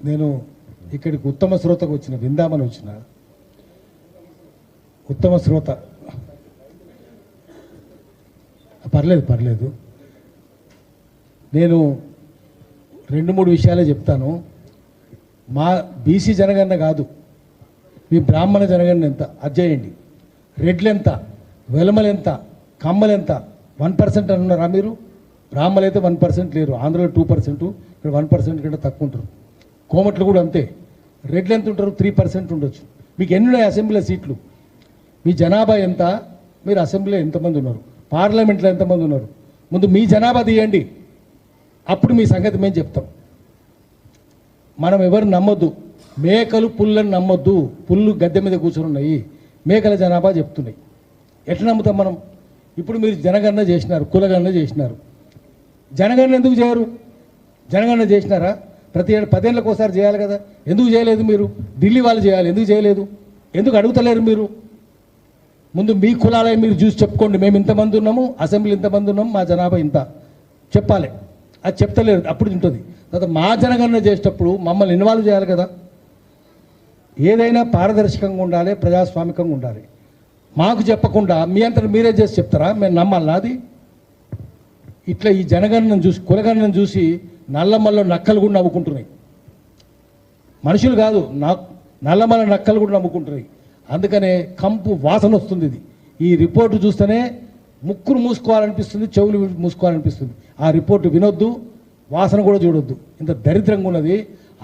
నేను ఇక్కడికి ఉత్తమ శ్రోతకు వచ్చిన, విందామని వచ్చిన. ఉత్తమ శ్రోత పర్లేదు. నేను 2-3 విషయాలే చెప్తాను. మా బీసీ జనగణన కాదు, మీ బ్రాహ్మణ జనగణన ఎంత అది చేయండి. రెడ్లు ఎంత, వెలమలు ఎంత, కమ్మలు ఎంత, 1% అన్నారా మీరు? బ్రాహ్మణులు అయితే 1% లేరు, ఆంధ్రలో 2%, ఇక్కడ 1% కంటే తక్కువ ఉంటారు. కోమట్లు కూడా అంతే. రెడ్లు ఎంత ఉంటారు? 3% ఉండొచ్చు. మీకు ఎన్ని ఉన్నాయి అసెంబ్లీ సీట్లు? మీ జనాభా ఎంత? మీరు అసెంబ్లీలో ఎంతమంది ఉన్నారు? పార్లమెంట్లో ఎంతమంది ఉన్నారు? ముందు మీ జనాభా తీయండి, అప్పుడు మీ సంగతి మేము చెప్తాం. మనం ఎవరు నమ్మొద్దు, మేకలు పుల్లని నమ్మొద్దు. పుల్లు గద్దె మీద కూర్చొని ఉన్నాయి, మేకల జనాభా చెప్తున్నాయి. ఎట్లా నమ్ముతాం మనం? ఇప్పుడు మీరు జనగణన చేసినారు, కులగణన చేసినారు, జనగణన ఎందుకు చేయరు? జనగణన చేసినారా? ప్రతి 10 ఏళ్ళకి ఒకసారి చేయాలి కదా, ఎందుకు చేయలేదు మీరు? ఢిల్లీ వాళ్ళు చేయాలి, ఎందుకు చేయలేదు? ఎందుకు అడుగుతలేరు మీరు? ముందు మీ కులాలే మీరు చూసి చెప్పుకోండి, మేము ఇంతమంది ఉన్నాము, అసెంబ్లీ ఇంతమంది ఉన్నాము, మా జనాభా ఇంత చెప్పాలి. అది చెప్తలేరు, అప్పుడు ఉంటుంది. తర్వాత మా జనగణన చేసేటప్పుడు మమ్మల్ని ఇన్వాల్వ్ చేయాలి కదా. ఏదైనా పారదర్శకంగా ఉండాలి, ప్రజాస్వామికంగా ఉండాలి. మాకు చెప్పకుండా మీ అంతా మీరే చేసి చెప్తారా? మేము నమ్మాలా అది? ఇట్లా ఈ జనగణనను చూసి, కులగణనను చూసి నల్లమల్లో నక్కలు కూడా నవ్వుకుంటున్నాయి. మనుషులు కాదు, నల్లమల్ల నక్కలు కూడా నవ్వుకుంటున్నాయి. అందుకనే కంపు వాసన వస్తుంది. ఇది ఈ రిపోర్టు చూస్తేనే ముక్కును మూసుకోవాలనిపిస్తుంది, చెవులు మూసుకోవాలనిపిస్తుంది. ఆ రిపోర్టు వినొద్దు, వాసన కూడా చూడొద్దు. ఇంత దరిద్రంగా ఉన్నది.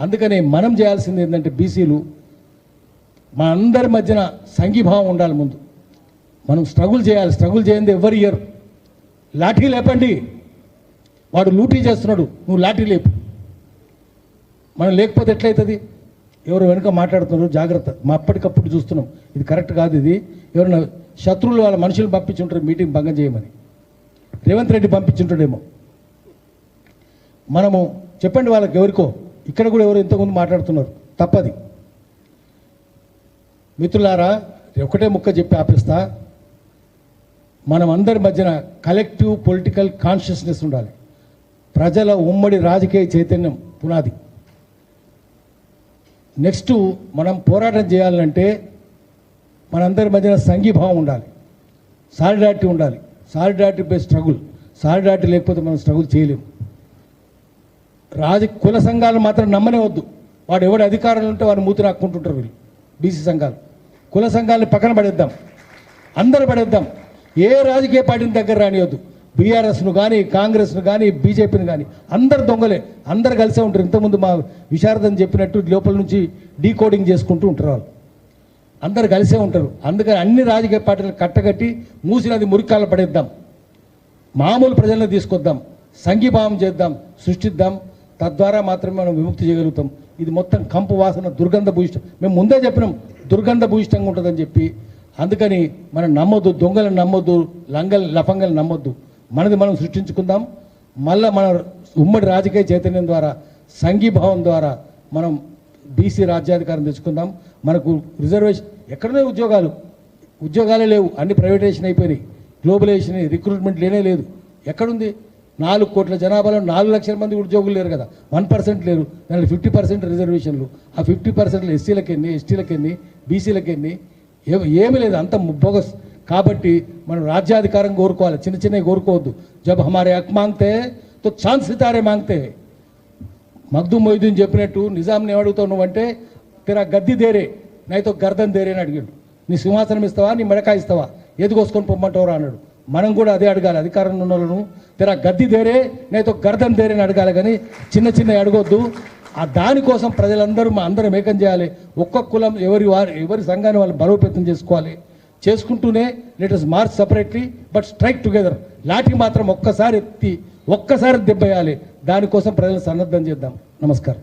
అందుకనే మనం చేయాల్సింది ఏంటంటే, బీసీలు మా అందరి మధ్యన సంఘీభావం ఉండాలి. ముందు మనం స్ట్రగుల్ చేయాలి. స్ట్రగుల్ చేయండి ఎవరి ఇయర్. లాఠీ లేపండి. వాడు లూటీ చేస్తున్నాడు, నువ్వు లాఠీ లేపు. మనం లేకపోతే ఎట్లయితుంది? ఎవరు వెనుక మాట్లాడుతున్నారు, జాగ్రత్త. మా అప్పటికప్పుడు చూస్తున్నాం, ఇది కరెక్ట్ కాదు. ఇది ఎవరైనా శత్రువులు వాళ్ళ మనుషులు పంపించుంటారు మీటింగ్ భంగం చేయమని. రేవంత్ రెడ్డి పంపించుంటాడేమో. మనము చెప్పండి వాళ్ళకి, ఎవరికో. ఇక్కడ కూడా ఎవరు ఇంతకుముందు మాట్లాడుతున్నారు, తప్పది. మిత్రులారా, ఒకటే ముక్క చెప్పి ఆపిస్తా. మనం అందరి మధ్యన కలెక్టివ్ పొలిటికల్ కాన్షియస్నెస్ ఉండాలి. ప్రజల ఉమ్మడి రాజకీయ చైతన్యం పునాది. నెక్స్ట్ మనం పోరాటం చేయాలంటే మనందరి మధ్యన సంఘీభావం ఉండాలి, సాలిడారిటీ ఉండాలి. Solidarity based struggle. సాలిడారిటీ లేకపోతే మనం స్ట్రగుల్ చేయలేము. కుల సంఘాలు మాత్రం నమ్మనే వద్దు. వాడు ఎవడు అధికారంలో ఉంటే వాడు మూతి రాక్కుంటుంటారు వీళ్ళు బీసీ సంఘాలు. కుల సంఘాలని పక్కన పడేద్దాం, అందరూ పడేద్దాం. ఏ రాజకీయ పార్టీని దగ్గర రానివద్దు. బీఆర్ఎస్ను కానీ, కాంగ్రెస్ను కానీ, బీజేపీని కానీ, అందరు దొంగలే, అందరు కలిసే ఉంటారు. ఇంతకుముందు మా విశారదం చెప్పినట్టు లోపల నుంచి డీకోడింగ్ చేసుకుంటూ ఉంటారు వాళ్ళు. అందరు కలిసే ఉంటారు. అందుకని అన్ని రాజకీయ పార్టీలు కట్టగట్టి మూసినది మురికాల పడేద్దాం. మామూలు ప్రజలను తీసుకొద్దాం, సంఘీభావం చేద్దాం, సృష్టిద్దాం. తద్వారా మాత్రమే మనం విముక్తి చేయగలుగుతాం. ఇది మొత్తం కంపు వాసన, దుర్గంధ భూయిష్టం. మేము ముందే చెప్పినాం దుర్గంధ భూయిష్టంగా ఉంటుందని చెప్పి. అందుకని మనం నమ్మొద్దు, దొంగలను నమ్మొద్దు, లఫంగలు నమ్మొద్దు. మనది మనం సృష్టించుకుందాం. మళ్ళీ మన ఉమ్మడి రాజకీయ చైతన్యం ద్వారా, సంఘీభావం ద్వారా మనం బీసీ రాజ్యాధికారం తెచ్చుకుందాం. మనకు రిజర్వేషన్ ఎక్కడనే ఉద్యోగాలే లేవు, అన్ని ప్రైవేటైజేషన్ అయిపోయినాయి. గ్లోబలైజేషన్, రిక్రూట్మెంట్ లేనే లేదు. ఎక్కడుంది? 4 కోట్ల జనాభాలో 4 లక్షల మంది ఉద్యోగులు లేరు కదా, 1% లేరు. దాంట్లో 50% రిజర్వేషన్లు. ఆ 50%లో ఎస్సీలకు ఎన్ని, ఎస్టీలకు ఎన్ని, బీసీలకు ఎన్ని? ఏమీ లేదు, అంత బోగస్. కాబట్టి మనం రాజ్యాధికారం కోరుకోవాలి, చిన్న చిన్నవి కోరుకోవద్దు. జబ్ హమారే హక్ మాంగ్తే తో చాంద్ సితారే మాంగ్తే. మగ్దూమ్ మొయిదీన్ చెప్పినట్టు నిజాంని ఏమడుగుతావు నువ్వంటే, తెరా గద్ది దేరే నైతో గర్దన్ దేరే అని అడిగాడు. నీ సింహాసనం ఇస్తావా, నీ మెడకాయ ఇస్తావా, ఏది కోసుకొని పొమ్మంటావరా అన్నాడు. మనం కూడా అదే అడగాలి. అధికారంలో ఉన్న వాళ్ళను తెరా గద్ది దేరే నైతో గర్దన్ దేరే అని అడగాలి, కానీ చిన్న చిన్న అడగొద్దు. ఆ దానికోసం ప్రజలందరూ అందరం ఏకం చేయాలి. ఒక్కొక్క కులం ఎవరి సంఘాన్ని వాళ్ళు బలోపేతం చేసుకోవాలి. చేసుకుంటూనే let us March separately but strike together. Lathi మాత్రం ఒక్కసారి ఎత్తి ఒక్కసారి దెబ్బేయాలి. దానికోసం ప్రజలను సన్నద్ధం చేద్దాం. నమస్కారం.